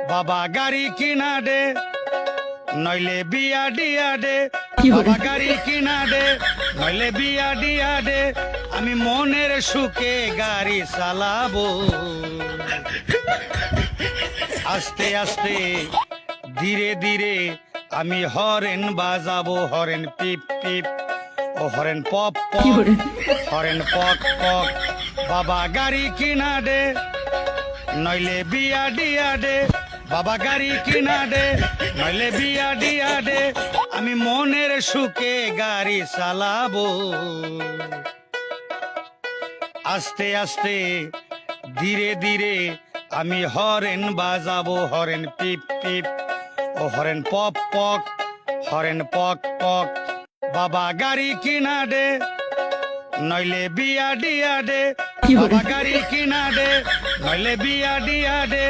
বাবা গাড়ি কিনা দে, নইলে বিয়া দিয়া দে। বাবা গাড়ি কিনা দে, নইলে বিয়া দিয়া দে। আমি মনের সুখে গাড়ি চালাবো। আস্তে আস্তে ধীরে ধীরে আমি হরেন বাজাবো। হরেন পিপ পিপ, ও হরেন পপ পপ, হরেন পক পক। বাবা গাড়ি কিনা দে, নইলে বিয়া দিয়া দে। বাবা গাড়ি কিনা দে, নইলে বিয়া দিয়া দে। আমি মনের সুখে গাড়ি চালাবো। আস্তে আস্তে ধীরে ধীরে আমি হরেন বাজাবো। হরেন পিপ পিপ, ও হরেন পপ পক, হরেন পক পক। বাবা গাড়ি কিনা দে, নইলে বিয়া দিয়া দে। বাবা গাড়ি কিনা দে, নইলে বিয়া দিয়া দে।